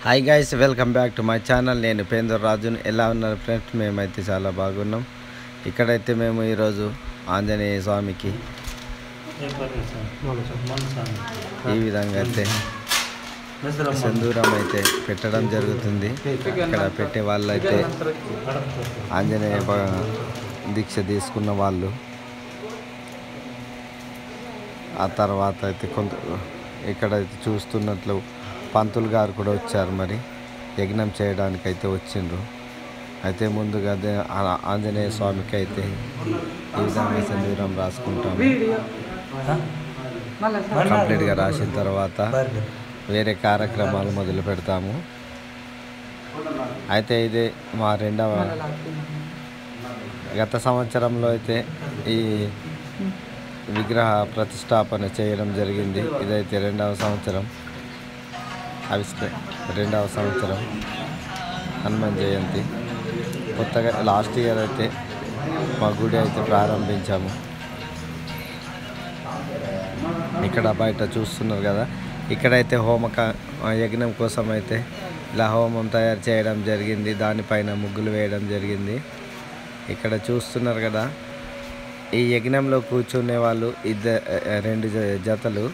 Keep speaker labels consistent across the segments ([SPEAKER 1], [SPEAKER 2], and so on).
[SPEAKER 1] Hi guys, welcome back to my channel. నేను పేందర్ రాజుని. ఎలా ఉన్నారు ఫ్రెండ్స్? మేమైతే చాలా బాగున్నాం. ఇక్కడైతే మేము ఈరోజు ఆంజనేయ స్వామికి ఈ విధంగా అయితే సింధూరం అయితే పెట్టడం జరుగుతుంది. ఇక్కడ పెట్టే వాళ్ళు అయితే ఆంజనేయ దీక్ష తీసుకున్న వాళ్ళు. ఆ తర్వాత అయితే ఇక్కడైతే చూస్తున్నట్లు పంతులు గారు కూడా వచ్చారు. మరి యజ్ఞం చేయడానికి అయితే వచ్చిండ్రు. అయితే ముందుగా ఆంజనేయ స్వామికి అయితే ఈ విధంగా సింధూరం రాసుకుంటాము. కంప్లీట్గా రాసిన తర్వాత వేరే కార్యక్రమాలు మొదలు పెడతాము. అయితే ఇది మా గత సంవత్సరంలో అయితే ఈ విగ్రహ ప్రతిష్టాపన చేయడం జరిగింది. ఇదైతే రెండవ సంవత్సరం హనుమాన్ జయంతి. కొత్తగా లాస్ట్ ఇయర్ అయితే మా గుడి అయితే ప్రారంభించాము. ఇక్కడ బయట చూస్తున్నారు కదా, ఇక్కడైతే యజ్ఞం కోసం అయితే ఇలా హోమం తయారు చేయడం జరిగింది. దానిపైన ముగ్గులు వేయడం జరిగింది. ఇక్కడ చూస్తున్నారు కదా, ఈ యజ్ఞంలో కూర్చునే వాళ్ళు రెండు జతలు.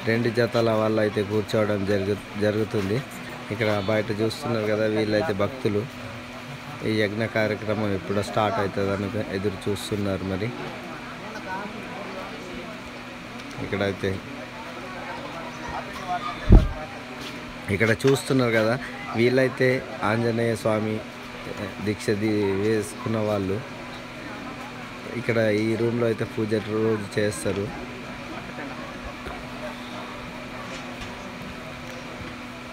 [SPEAKER 1] రెండు జతల వాళ్ళు అయితే కూర్చోవడం జరుగుతుంది. ఇక్కడ బయట చూస్తున్నారు కదా, వీళ్ళైతే భక్తులు ఈ యజ్ఞ కార్యక్రమం ఎప్పుడు స్టార్ట్ అవుతుందని ఎదురు చూస్తున్నారు. మరి ఇక్కడ చూస్తున్నారు కదా, వీళ్ళైతే ఆంజనేయ స్వామి దీక్ష వేసుకున్న వాళ్ళు. ఇక్కడ ఈ రూమ్లో అయితే పూజ రోజు చేస్తారు.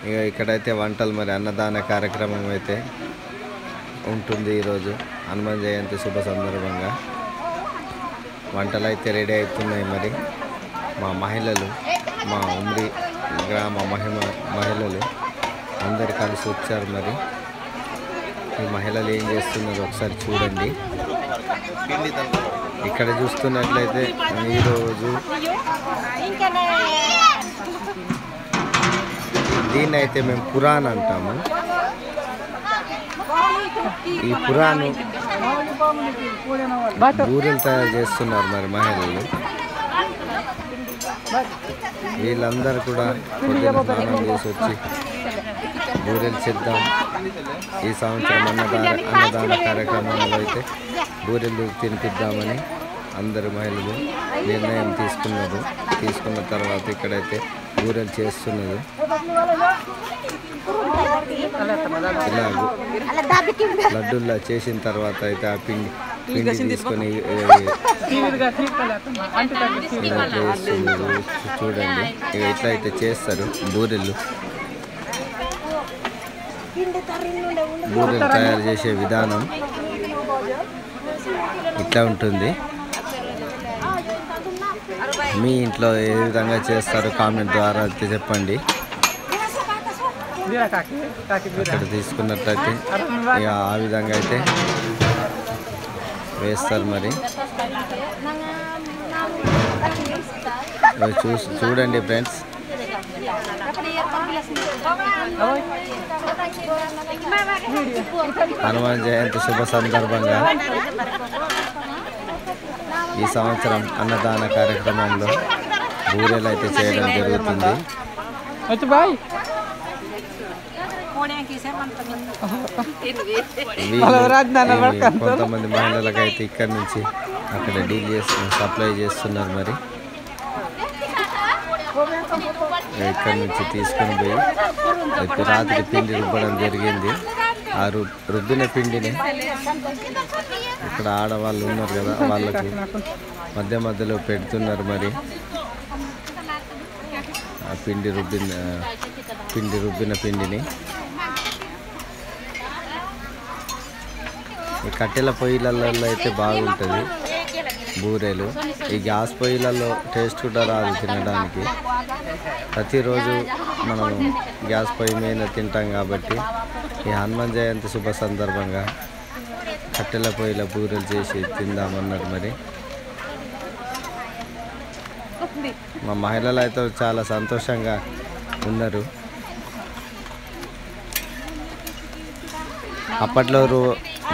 [SPEAKER 1] ఇక ఇక్కడైతే వంటలు, మరి అన్నదాన కార్యక్రమం అయితే ఉంటుంది. ఈరోజు హనుమాన్ జయంతి శుభ సందర్భంగా వంటలు అయితే రెడీ అవుతున్నాయి. మరి మా మహిళలు, మా ఉమ్రి గ్రామ మహిళలు అందరు కలిసి వచ్చారు. మరి ఈ మహిళలు ఏం చేస్తున్నారు ఒకసారి చూడండి. ఇక్కడ చూస్తున్నట్లయితే ఈరోజు దీన్ని అయితే మేము పురాణ్ అంటాము. ఈ పురాణు బూరెలు తయారు చేస్తున్నారు మరి మహిళలు. వీళ్ళందరూ కూడా పొద్దున్న స్నానం చేసి వచ్చి బూరెలు చేద్దాం, ఈ సంవత్సరం అన్నదాన కార్యక్రమంలో అయితే బూరెలు తినిపిద్దామని అందరు మహిళలు నిర్ణయం తీసుకున్న తర్వాత ఇక్కడైతే బూరెలు చేస్తున్నది. ఇలా లడ్డూల్లా చేసిన తర్వాత అయితే ఆ పిండి తీసుకొని చూడండి. ఇట్లా అయితే చేస్తారు బూరెలు తయారు చేసే విధానం ఇట్లా ఉంటుంది. మీ ఇంట్లో ఏ విధంగా చేస్తారో కామెంట్ ద్వారా అయితే చెప్పండి. ఇక్కడ తీసుకున్నట్లయితే ఇక ఆ విధంగా అయితే వేస్తారు. మరి చూడండి ఫ్రెండ్స్, హనుమాన్ జయంతి శుభ సందర్భంగా ఈ సంవత్సరం అన్నదాన కార్యక్రమంలో బూరెలు అయితే చేయడం జరుగుతుంది. కొంతమంది మహిళలకైతే ఇక్కడ నుంచి అక్కడ సప్లై చేస్తున్నారు. మరి ఇక్కడ నుంచి తీసుకొని పోయి రాత్రి పిండి రుబ్బడం జరిగింది. ఆ రుబ్బిన పిండిని ఇక్కడ ఆడవాళ్ళు ఉన్నారు కదా, వాళ్ళకి మధ్యలో పెడుతున్నారు. మరి ఆ రుబ్బిన పిండిని ఈ కట్టెల పొయ్యిలలో అయితే బాగుంటుంది బూరెలు. ఈ గ్యాస్ పొయ్యిలలో టేస్ట్ కూడా రాదు తినడానికి. ప్రతిరోజు మనం గ్యాస్ పొయ్యి మీద తింటాం కాబట్టి ఈ హనుమాన్ జయంతి శుభ సందర్భంగా కట్టెల పొయ్యిల బూరెలు చేసి తిందామన్నారు. మరి మా మహిళలు అయితే చాలా సంతోషంగా ఉన్నారు. అప్పట్లో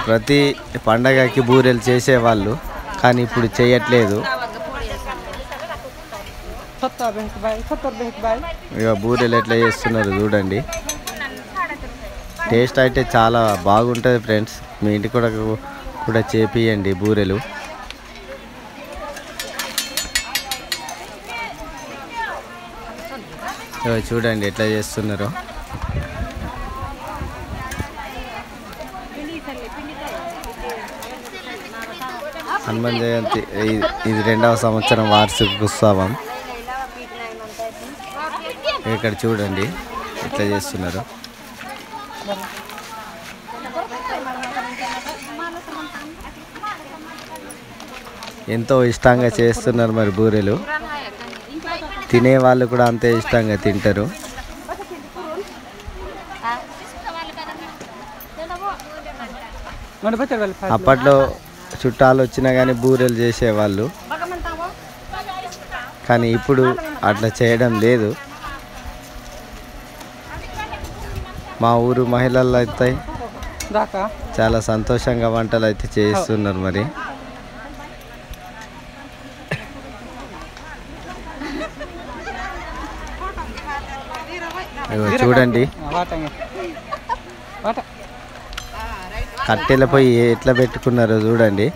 [SPEAKER 1] ప్రతి పండగకి బూరెలు చేసేవాళ్ళు, కానీ ఇప్పుడు చేయట్లేదు. ఇక బూరెలు ఎట్లా చేస్తున్నారు చూడండి. టేస్ట్ అయితే చాలా బాగుంటుంది ఫ్రెండ్స్. మీ ఇంటికి కూడా చేపియండి బూరెలు. చూడండి ఎట్లా చేస్తున్నారో. హనుమాన్ జయంతి ఇది 2వ సంవత్సరం వార్షిక ఉత్సవం. ఇక్కడ చూడండి ఎట్లా చేస్తున్నారు. ఎంతో ఇష్టంగా చేస్తున్నారు మరి బూరెలు. తినే వాళ్ళు కూడా అంతే ఇష్టంగా తింటారు. అప్పట్లో చుట్టాలు వచ్చినా కానీ బూరెలు చేసేవాళ్ళు, కానీ ఇప్పుడు అట్లా చేయడం లేదు. మా ఊరు మహిళలు అయితే చాలా సంతోషంగా వంటలు అయితే చేస్తున్నారు మరి. చూడండి కట్టెల పొయ్యి ఎట్లా పెట్టుకున్నారో చూడండి.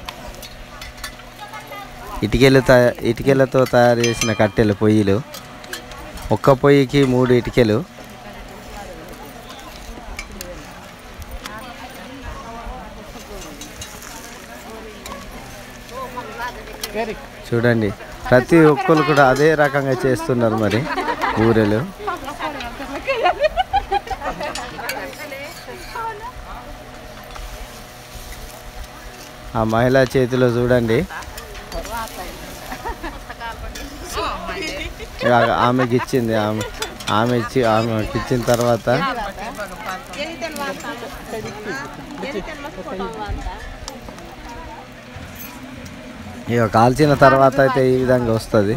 [SPEAKER 1] ఇటుకలతో తయారు చేసిన కట్టెల పొయ్యిలు. ఒక్క పొయ్యికి 3 ఇటుకలు. చూడండి ప్రతి ఒక్కరు కూడా అదే రకంగా చేస్తున్నారు మరి బూరెలు. ఆ మహిళా చేతిలో చూడండి. ఆమెకి ఇచ్చింది, ఆమెకి ఇచ్చిన తర్వాత ఇక కాల్చిన తర్వాత అయితే ఈ విధంగా వస్తుంది.